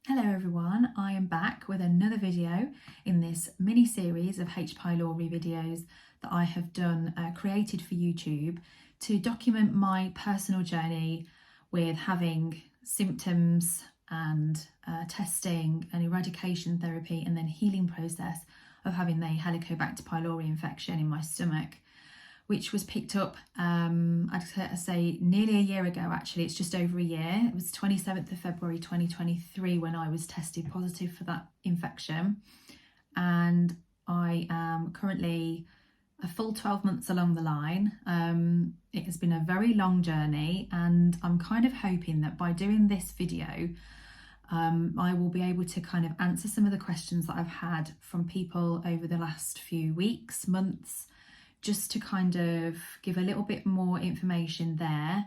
Hello everyone, I am back with another video in this mini series of H. pylori videos that I have done, created for YouTube to document my personal journey with having symptoms and testing and eradication therapy and then healing process of having the Helicobacter pylori infection in my stomach, which was picked up, I'd say nearly a year ago actually. It's just over a year. It was 27th of February 2023 when I was tested positive for that infection. And I am currently a full 12 months along the line. It has been a very long journey, and I'm kind of hoping that by doing this video, I will be able to kind of answer some of the questions that I've had from people over the last few weeks, months, just to kind of give a little bit more information there,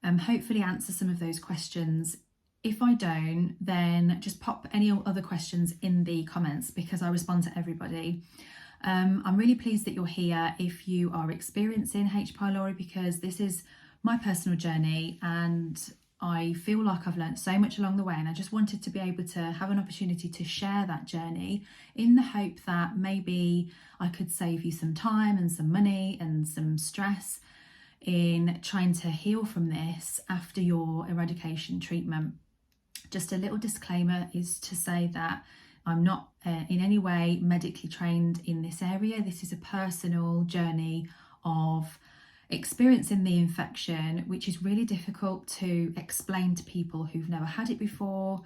hopefully answer some of those questions. If I don't, then just pop any other questions in the comments because I respond to everybody. I'm really pleased that you're here if you are experiencing H. pylori, because this is my personal journey and I feel like I've learned so much along the way, and I just wanted to be able to have an opportunity to share that journey in the hope that maybe I could save you some time and some money and some stress in trying to heal from this after your eradication treatment. Just a little disclaimer is to say that I'm not in any way medically trained in this area. This is a personal journey of experiencing the infection, which is really difficult to explain to people who've never had it before,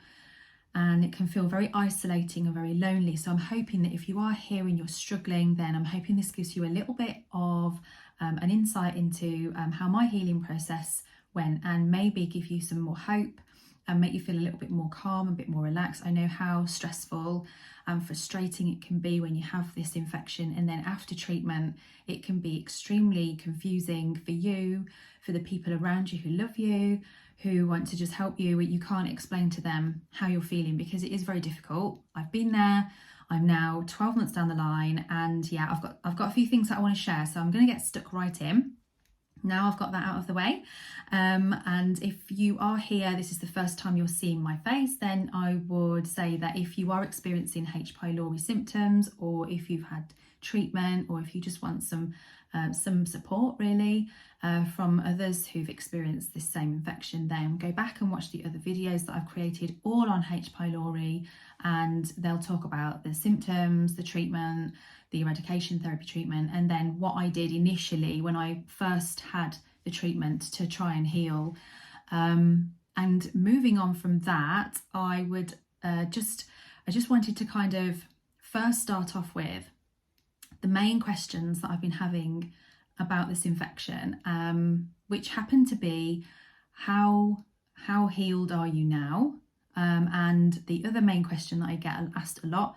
and it can feel very isolating and very lonely. So I'm hoping that if you are here and you're struggling, then I'm hoping this gives you a little bit of an insight into how my healing process went, and maybe give you some more hope and make you feel a little bit more calm, a bit more relaxed. I know how stressful and frustrating it can be when you have this infection, and then after treatment it can be extremely confusing for you, for the people around you who love you, who want to just help you. You can't explain to them how you're feeling because it is very difficult. I've been there. I'm now 12 months down the line, and yeah, I've got a few things that I want to share, so I'm going to get stuck right in. Now I've got that out of the way, and if you are here, this is the first time you're seeing my face, then I would say that if you are experiencing H. pylori symptoms, or if you've had treatment, or if you just want some support really from others who've experienced this same infection, then go back and watch the other videos that I've created all on H. pylori, and they'll talk about the symptoms, the treatment, the eradication therapy treatment, and then what I did initially when I first had the treatment to try and heal. And moving on from that, I would just wanted to kind of first start off with the main questions that I've been having about this infection, which happen to be how healed are you now? And the other main question that I get asked a lot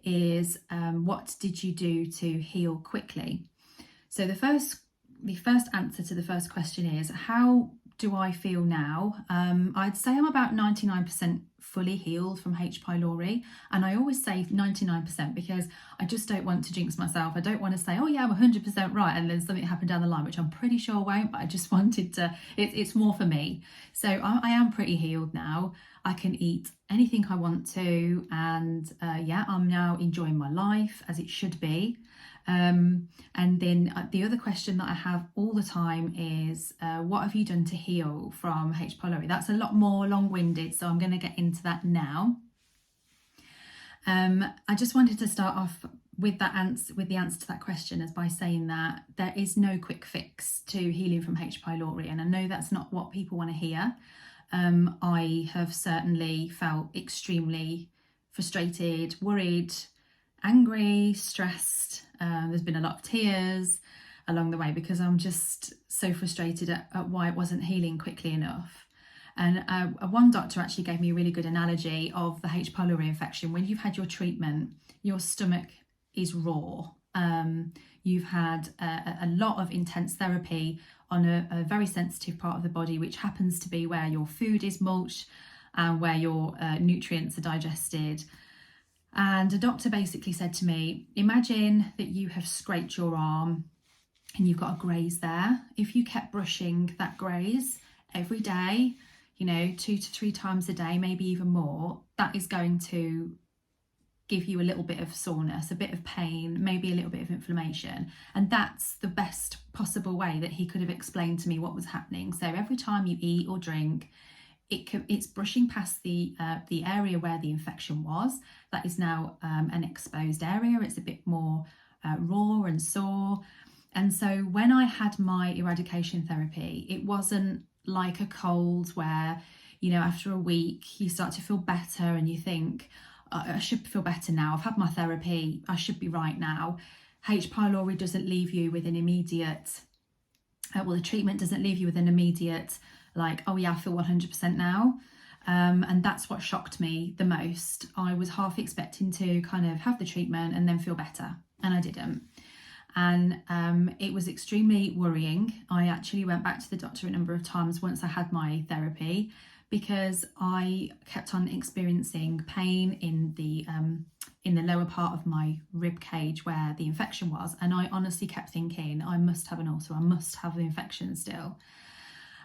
is what did you do to heal quickly? So the first answer to the first question is, how do I feel now? I'd say I'm about 99% fully healed from H. pylori, and I always say 99% because I just don't want to jinx myself. I don't want to say, oh yeah, I'm 100% right, and then something happened down the line, which I'm pretty sure won't, but I just wanted to, it's more for me. So I am pretty healed now. I can eat anything I want to, and yeah, I'm now enjoying my life as it should be. And then the other question that I have all the time is, what have you done to heal from H. pylori? That's a lot more long-winded, so I'm going to get into that now. I just wanted to start off with the answer to that question as by saying that there is no quick fix to healing from H. pylori, and I know that's not what people want to hear. I have certainly felt extremely frustrated, worried, angry, stressed. There's been a lot of tears along the way because I'm just so frustrated at why it wasn't healing quickly enough. And one doctor actually gave me a really good analogy of the H. pylori infection. When you've had your treatment, your stomach is raw. You've had a lot of intense therapy on a very sensitive part of the body, which happens to be where your food is mulched and where your nutrients are digested. And a doctor basically said to me, imagine that you have scraped your arm and you've got a graze there. If you kept brushing that graze every day, you know, 2 to 3 times a day, maybe even more, that is going to give you a little bit of soreness, a bit of pain, maybe a little bit of inflammation. And that's the best possible way that he could have explained to me what was happening. So every time you eat or drink, it's brushing past the area where the infection was. That is now an exposed area. It's a bit more raw and sore. And so when I had my eradication therapy, it wasn't like a cold where, you know, after a week you start to feel better and you think, I should feel better now. I've had my therapy. I should be right now. H. pylori doesn't leave you with an immediate, the treatment doesn't leave you with an immediate, like, oh yeah, I feel 100% now. And that's what shocked me the most. I was half expecting to kind of have the treatment and then feel better, and I didn't. And it was extremely worrying. I actually went back to the doctor a number of times once I had my therapy, because I kept on experiencing pain in the lower part of my rib cage where the infection was. And I honestly kept thinking, I must have an ulcer, I must have the infection still.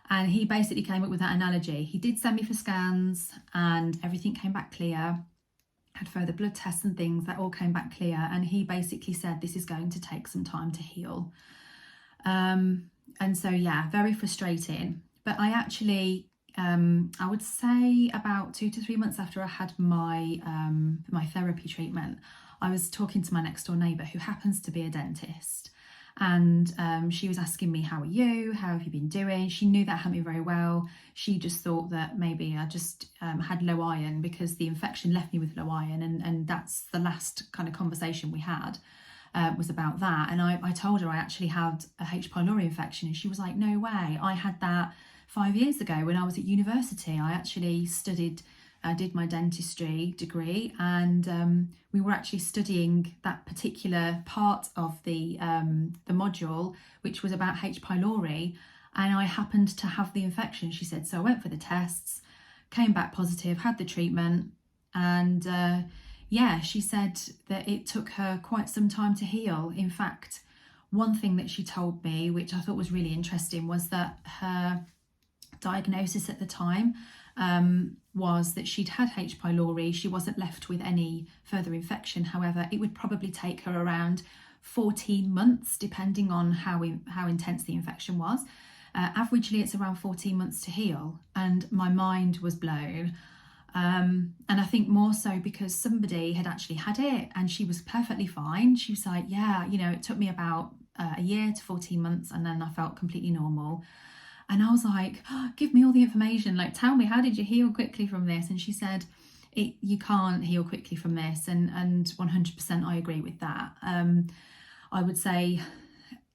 And he basically came up with that analogy. He did send me for scans and everything came back clear. Had further blood tests and things that all came back clear. And he basically said, this is going to take some time to heal. And so, yeah, very frustrating. But I actually, I would say about 2 to 3 months after I had my my therapy treatment, I was talking to my next door neighbour who happens to be a dentist. And she was asking me, how are you? How have you been doing? She knew that had me very well. She just thought that maybe I just had low iron because the infection left me with low iron. And that's the last kind of conversation we had was about that. And I told her I actually had a H. pylori infection. And she was like, no way. I had that 5 years ago when I was at university. I actually studied, did my dentistry degree, and we were actually studying that particular part of the module, which was about H. pylori, and I happened to have the infection, she said. So I went for the tests, came back positive, had the treatment, and yeah, she said that it took her quite some time to heal. In fact, one thing that she told me, which I thought was really interesting, was that her diagnosis at the time was that she'd had H. pylori. She wasn't left with any further infection. However, it would probably take her around 14 months, depending on how intense the infection was. Averagely, it's around 14 months to heal. And my mind was blown. And I think more so because somebody had actually had it and she was perfectly fine. She was like, yeah, you know, it took me about a year to 14 months and then I felt completely normal. And I was like, oh, give me all the information. Like, tell me, how did you heal quickly from this? And she said, you can't heal quickly from this. And 100% I agree with that. I would say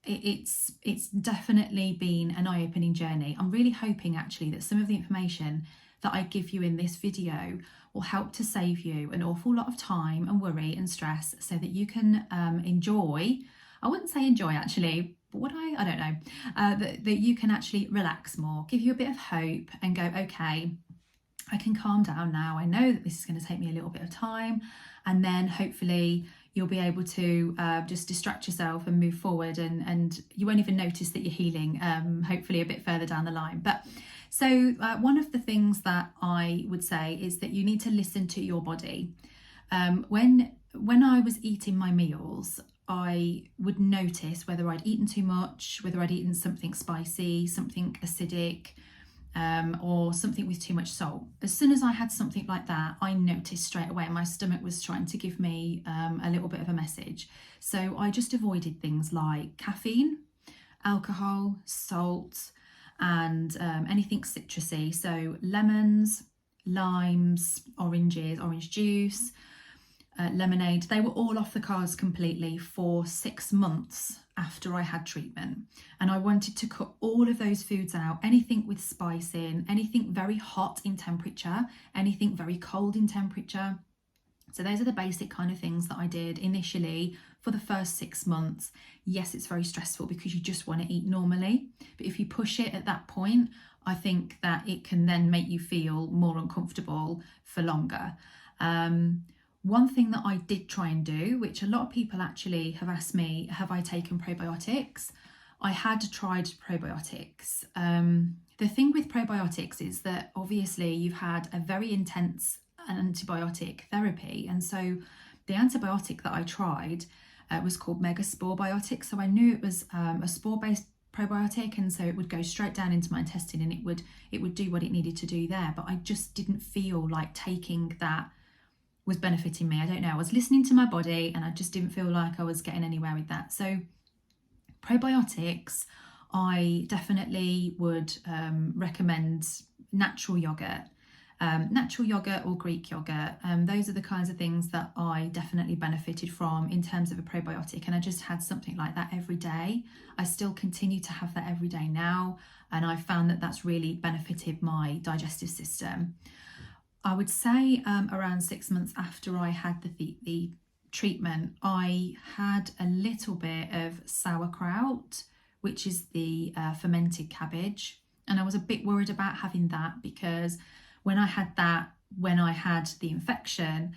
it's definitely been an eye-opening journey. I'm really hoping actually that some of the information that I give you in this video will help to save you an awful lot of time and worry and stress so that you can enjoy, I wouldn't say enjoy actually, but I don't know, that you can actually relax more, give you a bit of hope and go, okay, I can calm down now. I know that this is going to take me a little bit of time, and then hopefully you'll be able to just distract yourself and move forward, and you won't even notice that you're healing, hopefully a bit further down the line. But so one of the things that I would say is that you need to listen to your body. When I was eating my meals, I would notice whether I'd eaten too much, whether I'd eaten something spicy, something acidic, or something with too much salt. As soon as I had something like that, I noticed straight away my stomach was trying to give me a little bit of a message. So I just avoided things like caffeine, alcohol, salt, and anything citrusy. So lemons, limes, oranges, orange juice, lemonade, they were all off the cards completely for 6 months after I had treatment. And I wanted to cut all of those foods out, anything with spice in, anything very hot in temperature, anything very cold in temperature. So those are the basic kind of things that I did initially for the first 6 months. Yes, it's very stressful because you just want to eat normally, but if you push it at that point, I think that it can then make you feel more uncomfortable for longer. One thing that I did try and do, which a lot of people actually have asked me, have I taken probiotics? I had tried probiotics. The thing with probiotics is that obviously you've had a very intense antibiotic therapy, and so the antibiotic that I tried was called Megaspore Biotic. So I knew it was a spore-based probiotic, and so it would go straight down into my intestine and it would do what it needed to do there. But I just didn't feel like taking that was benefiting me. I don't know. I was listening to my body and I just didn't feel like I was getting anywhere with that. So probiotics, I definitely would recommend natural yogurt. Natural yogurt or Greek yogurt. Those are the kinds of things that I definitely benefited from in terms of a probiotic, and I just had something like that every day. I still continue to have that every day now, and I found that that's really benefited my digestive system. I would say around 6 months after I had the treatment, I had a little bit of sauerkraut, which is the fermented cabbage, and I was a bit worried about having that because when I had the infection,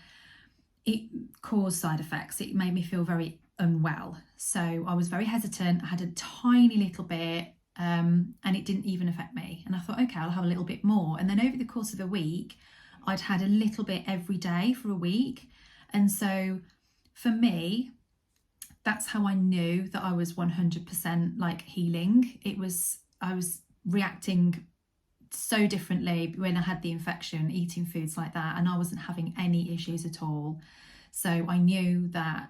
it caused side effects. It made me feel very unwell. So I was very hesitant. I had a tiny little bit and it didn't even affect me. And I thought, okay, I'll have a little bit more. And then over the course of a week, I'd had a little bit every day for a week. And so for me, that's how I knew that I was 100% like healing. I was reacting so differently when I had the infection, eating foods like that, and I wasn't having any issues at all. So I knew that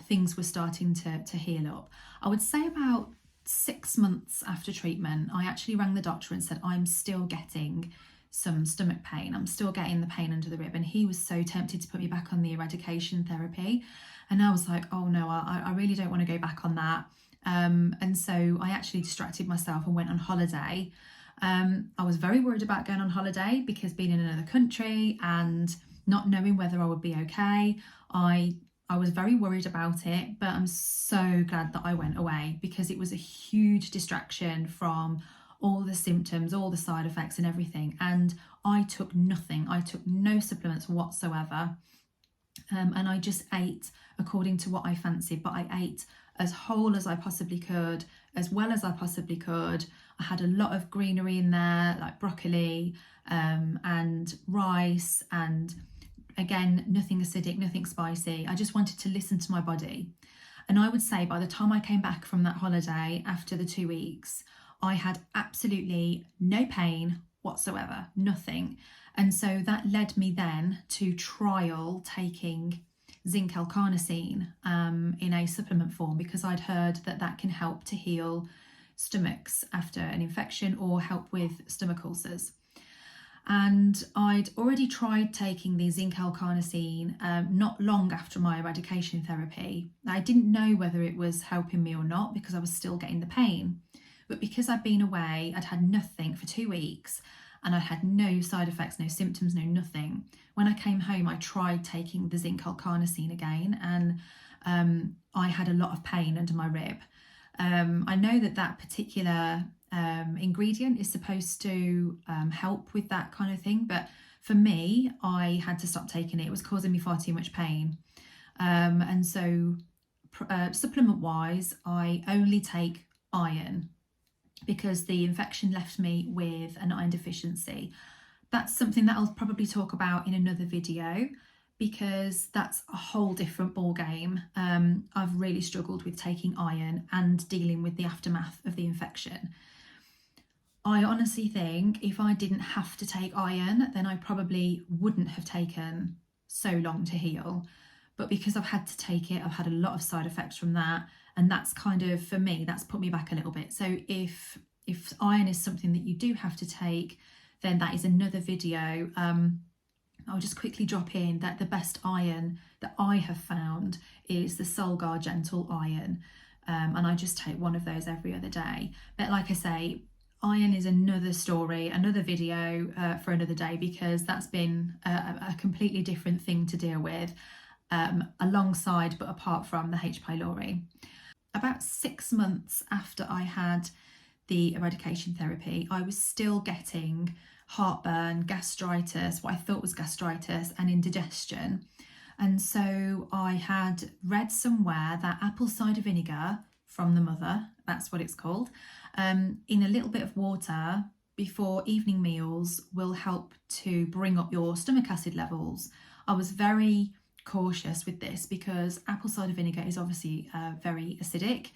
things were starting to heal up. I would say about 6 months after treatment, I actually rang the doctor and said, I'm still getting some stomach pain. I'm still getting the pain under the rib. And he was so tempted to put me back on the eradication therapy. And I was like, oh no, I really don't want to go back on that. And so I actually distracted myself and went on holiday. I was very worried about going on holiday because being in another country and not knowing whether I would be okay, I was very worried about it, but I'm so glad that I went away because it was a huge distraction from all the symptoms, all the side effects and everything. And I took nothing. I took no supplements whatsoever. And I just ate according to what I fancied, but I ate as whole as I possibly could, as well as I possibly could. I had a lot of greenery in there, like broccoli and rice, and again, nothing acidic, nothing spicy. I just wanted to listen to my body. And I would say by the time I came back from that holiday after the 2 weeks, I had absolutely no pain whatsoever, nothing. And so that led me then to trial taking zinc L-carnosine in a supplement form, because I'd heard that that can help to heal stomachs after an infection or help with stomach ulcers. And I'd already tried taking the zinc L-carnosine not long after my eradication therapy. I didn't know whether it was helping me or not because I was still getting the pain. But because I'd been away, I'd had nothing for 2 weeks and I had no side effects, no symptoms, no nothing. When I came home, I tried taking the zinc L-carnosine again, and I had a lot of pain under my rib. I know that particular ingredient is supposed to help with that kind of thing, but for me, I had to stop taking it. It was causing me far too much pain. And so supplement wise, I only take iron because the infection left me with an iron deficiency. That's something that I'll probably talk about in another video because that's a whole different ball game. I've really struggled with taking iron and dealing with the aftermath of the infection. I honestly think if I didn't have to take iron, then I probably wouldn't have taken so long to heal. But because I've had to take it, I've had a lot of side effects from that. And that's kind of, for me, that's put me back a little bit. So if iron is something that you do have to take, then that is another video. I'll just quickly drop in that the best iron that I have found is the Solgar Gentle Iron. And I just take one of those every other day. But like I say, iron is another story, another video for another day, because that's been a completely different thing to deal with alongside but apart from the H. pylori. About 6 months after I had the eradication therapy, I was still getting heartburn, gastritis, what I thought was gastritis, and indigestion. And so I had read somewhere that apple cider vinegar from the mother, that's what it's called, in a little bit of water before evening meals will help to bring up your stomach acid levels. I was very cautious with this because apple cider vinegar is obviously very acidic,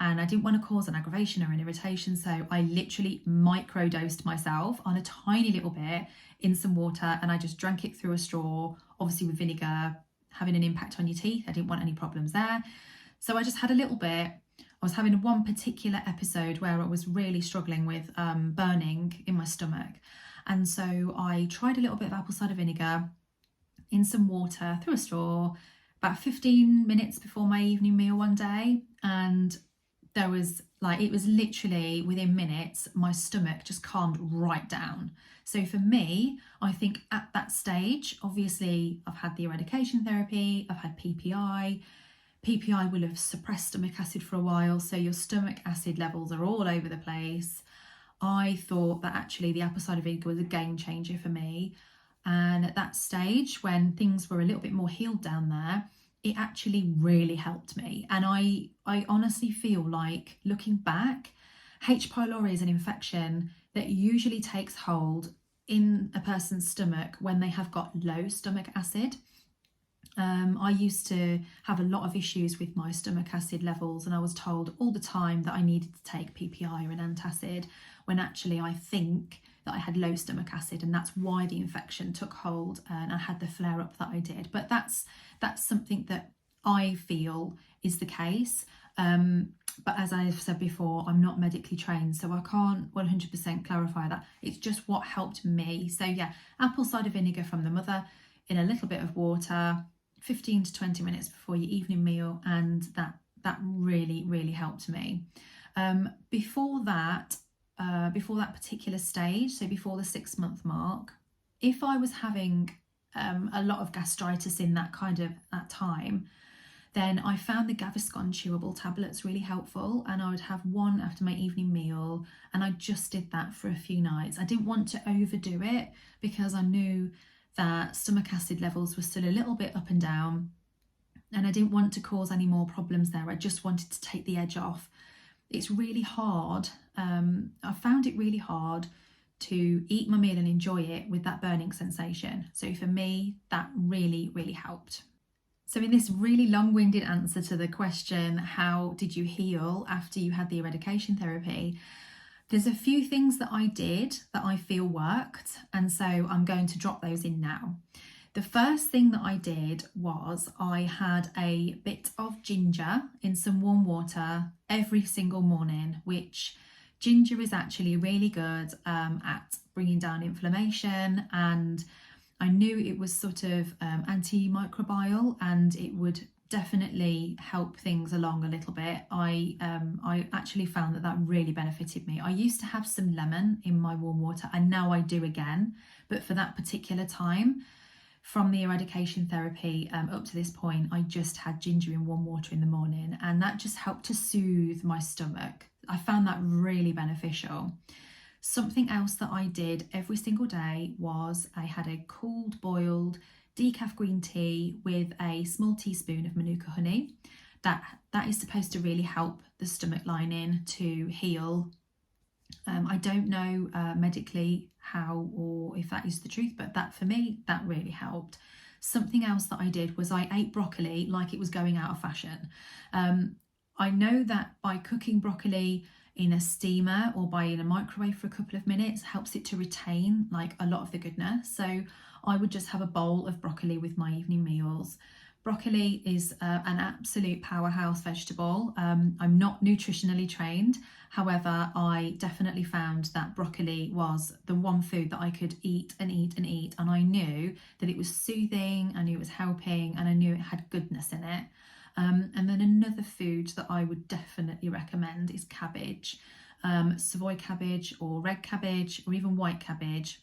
and I didn't want to cause an aggravation or an irritation, so I literally microdosed myself on a tiny little bit in some water, and I just drank it through a straw, obviously with vinegar having an impact on your teeth. I didn't want any problems there. So I just had a little bit. I was having one particular episode where I was really struggling with burning in my stomach. And so I tried a little bit of apple cider vinegar in some water through a straw about 15 minutes before my evening meal one day. And there was it was literally within minutes, my stomach just calmed right down. So for me, I think at that stage, obviously I've had the eradication therapy, I've had PPI. PPI will have suppressed stomach acid for a while, so your stomach acid levels are all over the place. I thought that actually the apple cider vinegar was a game changer for me. And at that stage, when things were a little bit more healed down there, it actually really helped me. And I honestly feel like, looking back, H. pylori is an infection that usually takes hold in a person's stomach when they have got low stomach acid. I used to have a lot of issues with my stomach acid levels, and I was told all the time that I needed to take PPI or an antacid, when actually I think that I had low stomach acid, and that's why the infection took hold and I had the flare up that I did. But that's something that I feel is the case. But as I've said before, I'm not medically trained, so I can't 100% clarify that. It's just what helped me. So yeah, apple cider vinegar from the mother in a little bit of water, 15 to 20 minutes before your evening meal, and that really helped me. Before that particular stage, so before the 6-month mark, if I was having a lot of gastritis in that time, then I found the Gaviscon chewable tablets really helpful, and I would have one after my evening meal, and I just did that for a few nights. I didn't want to overdo it because I knew that stomach acid levels were still a little bit up and down, and I didn't want to cause any more problems there. I just wanted to take the edge off. It's really hard. I found it really hard to eat my meal and enjoy it with that burning sensation. So for me, that really helped. So in this really long-winded answer to the question, how did you heal after you had the eradication therapy? There's a few things that I did that I feel worked, and so I'm going to drop those in now. The first thing that I did was I had a bit of ginger in some warm water every single morning, which ginger is actually really good at bringing down inflammation, and I knew it was sort of antimicrobial, and it would definitely help things along a little bit. I actually found that really benefited me. I used to have some lemon in my warm water, and now I do again, but for that particular time, from the eradication therapy up to this point, I just had ginger in warm water in the morning, and that just helped to soothe my stomach. I found that really beneficial. Something else that I did every single day was I had a cooled boiled decaf green tea with a small teaspoon of Manuka honey. That is supposed to really help the stomach lining to heal. I don't know medically how or if that is the truth, but that for me, that really helped. Something else that I did was I ate broccoli like it was going out of fashion. I know that by cooking broccoli in a steamer or in a microwave for a couple of minutes helps it to retain like a lot of the goodness. So I would just have a bowl of broccoli with my evening meals. Broccoli is an absolute powerhouse vegetable. I'm not nutritionally trained. However, I definitely found that broccoli was the one food that I could eat and eat and eat. And I knew that it was soothing, I knew it was helping, and I knew it had goodness in it. And then another food that I would definitely recommend is cabbage, Savoy cabbage or red cabbage or even white cabbage,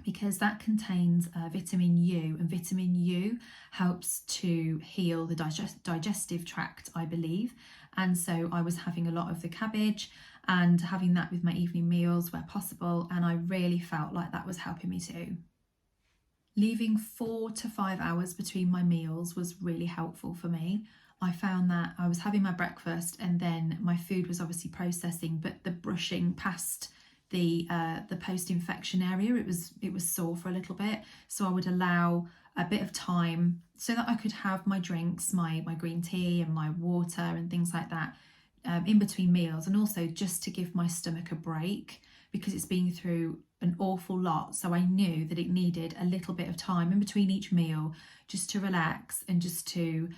because that contains vitamin U, and vitamin U helps to heal the digestive tract, I believe. And so I was having a lot of the cabbage and having that with my evening meals where possible, and I really felt like that was helping me too. Leaving 4 to 5 hours between my meals was really helpful for me. I found that I was having my breakfast and then my food was obviously processing, but the brushing past the post-infection area. It was sore for a little bit, so I would allow a bit of time so that I could have my drinks, my green tea and my water and things like that in between meals, and also just to give my stomach a break because it's been through an awful lot. So I knew that it needed a little bit of time in between each meal just to relax and just to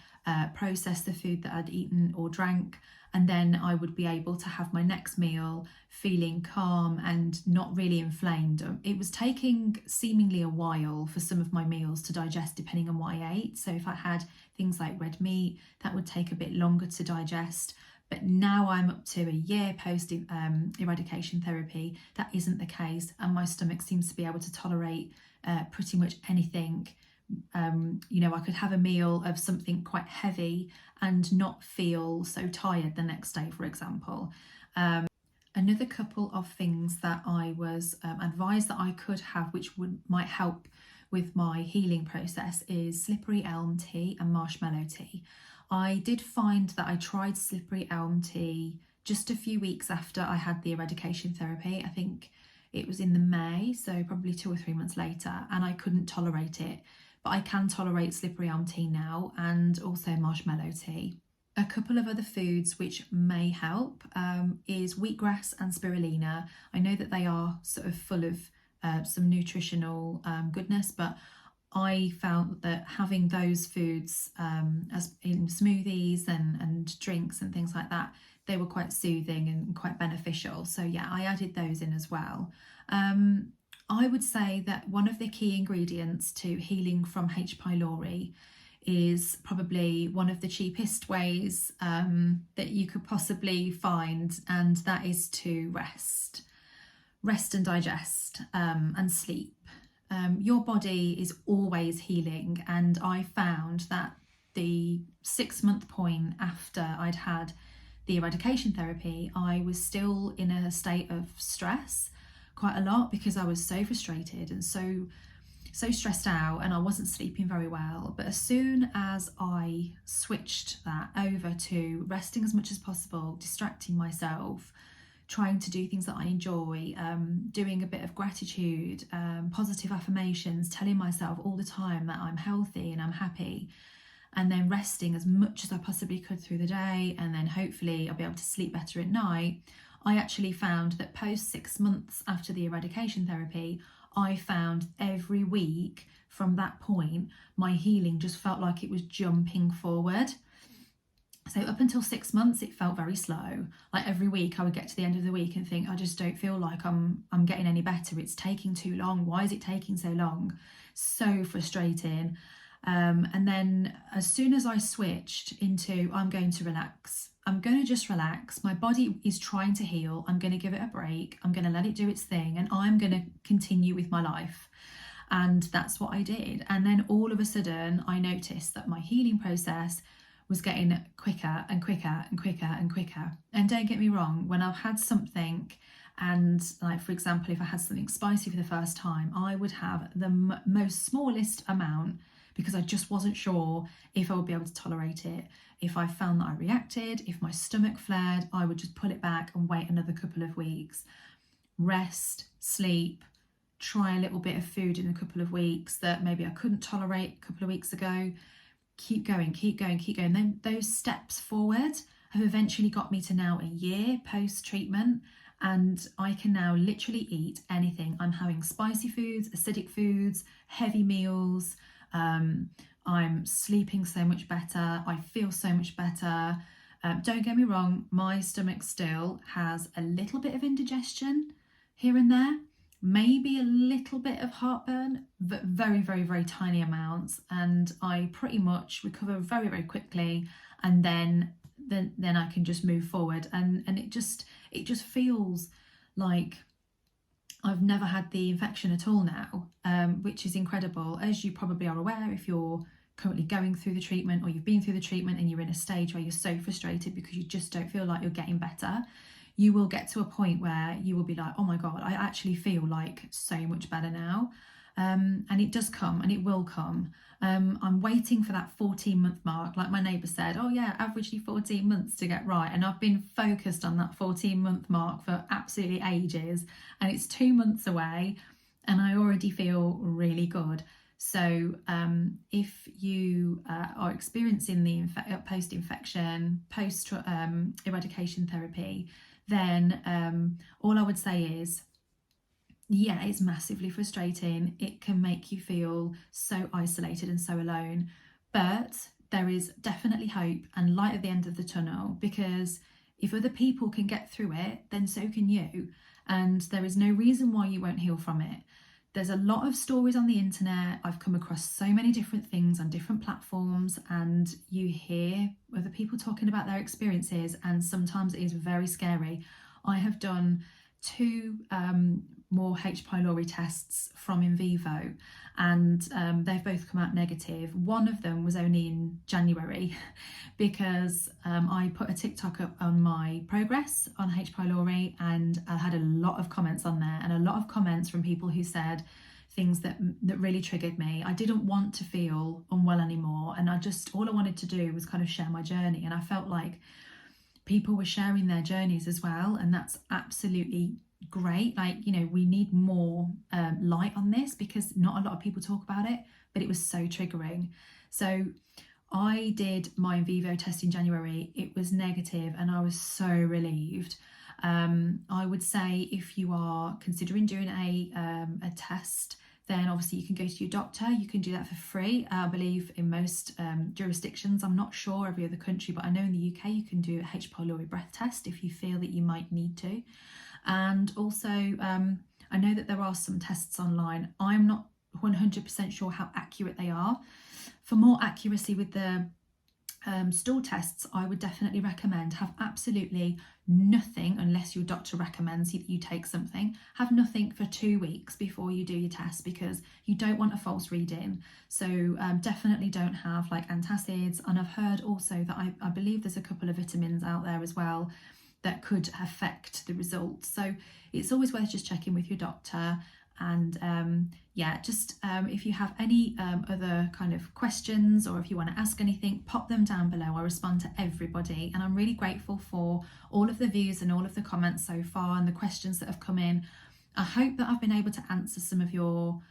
process the food that I'd eaten or drank, and then I would be able to have my next meal feeling calm and not really inflamed. It was taking seemingly a while for some of my meals to digest depending on what I ate. So if I had things like red meat, that would take a bit longer to digest. But now I'm up to a year post eradication therapy, that isn't the case, and my stomach seems to be able to tolerate pretty much anything. I could have a meal of something quite heavy and not feel so tired the next day, for example. Another couple of things that I was advised that I could have, which might help with my healing process, is slippery elm tea and marshmallow tea. I did find that I tried slippery elm tea just a few weeks after I had the eradication therapy. I think it was in the May, so probably 2 or 3 months later, and I couldn't tolerate it. But I can tolerate slippery elm tea now, and also marshmallow tea. A couple of other foods which may help is wheatgrass and spirulina. I know that they are sort of full of some nutritional goodness, but I found that having those foods as in smoothies and drinks and things like that, they were quite soothing and quite beneficial. So yeah, I added those in as well. I would say that one of the key ingredients to healing from H. pylori is probably one of the cheapest ways that you could possibly find, and that is to rest and digest and sleep. Your body is always healing, and I found that the 6-month point after I'd had the eradication therapy, I was still in a state of stress quite a lot because I was so frustrated and so stressed out, and I wasn't sleeping very well. But as soon as I switched that over to resting as much as possible, distracting myself, trying to do things that I enjoy, doing a bit of gratitude, positive affirmations, telling myself all the time that I'm healthy and I'm happy, and then resting as much as I possibly could through the day, and then hopefully I'll be able to sleep better at night, I actually found that post 6 months after the eradication therapy, I found every week from that point, my healing just felt like it was jumping forward. So up until 6 months, it felt very slow. Like every week I would get to the end of the week and think, I just don't feel like I'm getting any better. It's taking too long. Why is it taking so long? So frustrating. And then as soon as I switched into, I'm going to relax. I'm going to just relax. My body is trying to heal. I'm going to give it a break. I'm going to let it do its thing, and I'm going to continue with my life. And that's what I did. And then all of a sudden, I noticed that my healing process was getting quicker and quicker and quicker and quicker. And don't get me wrong, when I've had something, and like for example, if I had something spicy for the first time, I would have the most smallest amount because I just wasn't sure if I would be able to tolerate it. If I found that I reacted, if my stomach flared, I would just pull it back and wait another couple of weeks. Rest, sleep, try a little bit of food in a couple of weeks that maybe I couldn't tolerate a couple of weeks ago. Keep going, keep going, keep going. Then those steps forward have eventually got me to now a year post-treatment, and I can now literally eat anything. I'm having spicy foods, acidic foods, heavy meals. I'm sleeping so much better. I feel so much better. Don't get me wrong, my stomach still has a little bit of indigestion here and there, maybe a little bit of heartburn, but very, very, very tiny amounts. And I pretty much recover very, very quickly. And then I can just move forward. And it just feels like I've never had the infection at all now, which is incredible. As you probably are aware, if you're currently going through the treatment or you've been through the treatment and you're in a stage where you're so frustrated because you just don't feel like you're getting better, you will get to a point where you will be like, oh my God, I actually feel like so much better now. And it does come, and it will come. I'm waiting for that 14-month mark. Like my neighbour said, oh yeah, averagely 14 months to get right. And I've been focused on that 14-month mark for absolutely ages. And it's 2 months away and I already feel really good. So if you are experiencing the post-infection, post-eradication therapy, then all I would say is, yeah, it's massively frustrating. It can make you feel so isolated and so alone. But there is definitely hope and light at the end of the tunnel, because if other people can get through it, then so can you. And there is no reason why you won't heal from it. There's a lot of stories on the internet. I've come across so many different things on different platforms, and you hear other people talking about their experiences, and sometimes it is very scary. I have done 2 more H. pylori tests from in vivo, and they've both come out negative. One of them was only in January because I put a TikTok up on my progress on H. pylori, and I had a lot of comments on there, and a lot of comments from people who said things that really triggered me. I didn't want to feel unwell anymore, and all I wanted to do was kind of share my journey, and I felt like people were sharing their journeys as well, and that's absolutely great. Like, you know, we need more light on this, because not a lot of people talk about it, but it was so triggering. So I did my in vivo test in January. It was negative and I was so relieved. I would say if you are considering doing a test, then obviously you can go to your doctor. You can do that for free, I believe, in most jurisdictions. I'm not sure every other country, but I know in the UK you can do a H. pylori breath test if you feel that you might need to. And also I know that there are some tests online. I'm not 100% sure how accurate they are. For more accuracy with the stool tests, I would definitely recommend have absolutely nothing unless your doctor recommends you take something. Have nothing for 2 weeks before you do your test, because you don't want a false reading. So definitely don't have like antacids. And I've heard also that I believe there's a couple of vitamins out there as well that could affect the results. So it's always worth just checking with your doctor. And yeah, just if you have any other kind of questions, or if you want to ask anything, pop them down below. I respond to everybody, and I'm really grateful for all of the views and all of the comments so far and the questions that have come in. I hope that I've been able to answer some of your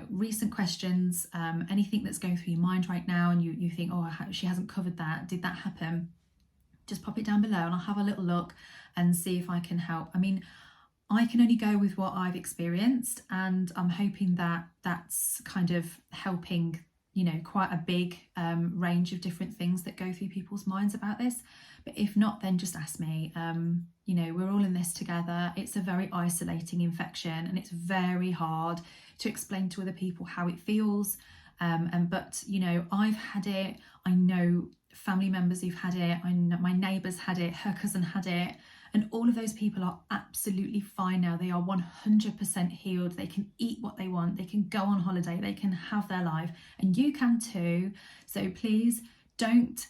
recent questions, anything that's going through your mind right now and you think, oh, she hasn't covered that, did that happen? Just pop it down below and I'll have a little look and see if I can help. I mean, I can only go with what I've experienced, and I'm hoping that that's kind of helping, you know, quite a big range of different things that go through people's minds about this. But if not, then just ask me. You know, we're all in this together. It's a very isolating infection, and it's very hard to explain to other people how it feels. But you know, I've had it. I know family members who've had it. I know my neighbour's had it. Her cousin had it. And all of those people are absolutely fine now. They are 100% healed. They can eat what they want. They can go on holiday. They can have their life. And you can too. So please don't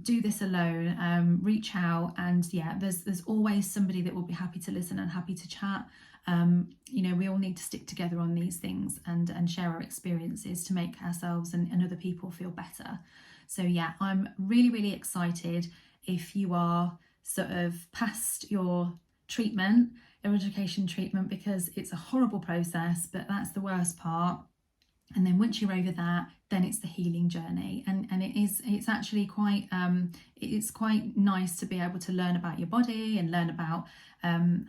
do this alone. Reach out. And yeah, there's always somebody that will be happy to listen and happy to chat. You know, we all need to stick together on these things and share our experiences to make ourselves and other people feel better. So yeah, I'm really, really excited. If you are sort of past your treatment, eradication treatment, because it's a horrible process, but that's the worst part. And then once you're over that, then it's the healing journey. And it's actually quite it's quite nice to be able to learn about your body and learn about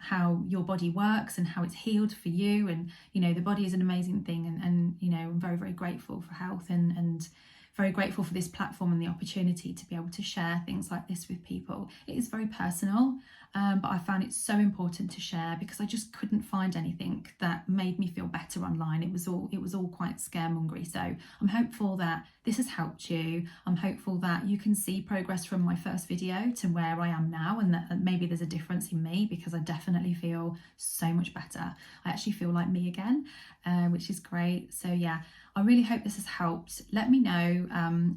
how your body works and how it's healed for you. And you know, the body is an amazing thing, and you know, I'm very, very grateful for health and very grateful for this platform and the opportunity to be able to share things like this with people. It is very personal, but I found it so important to share because I just couldn't find anything that made me feel better online. It was all quite scaremongery. So I'm hopeful that this has helped you. I'm hopeful that you can see progress from my first video to where I am now, and that maybe there's a difference in me, because I definitely feel so much better. I actually feel like me again, which is great. So yeah, I really hope this has helped. Let me know.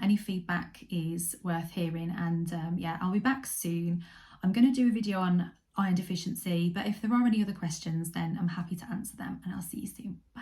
Any feedback is worth hearing, and yeah, I'll be back soon. I'm going to do a video on iron deficiency, but if there are any other questions, then I'm happy to answer them, and I'll see you soon. Bye.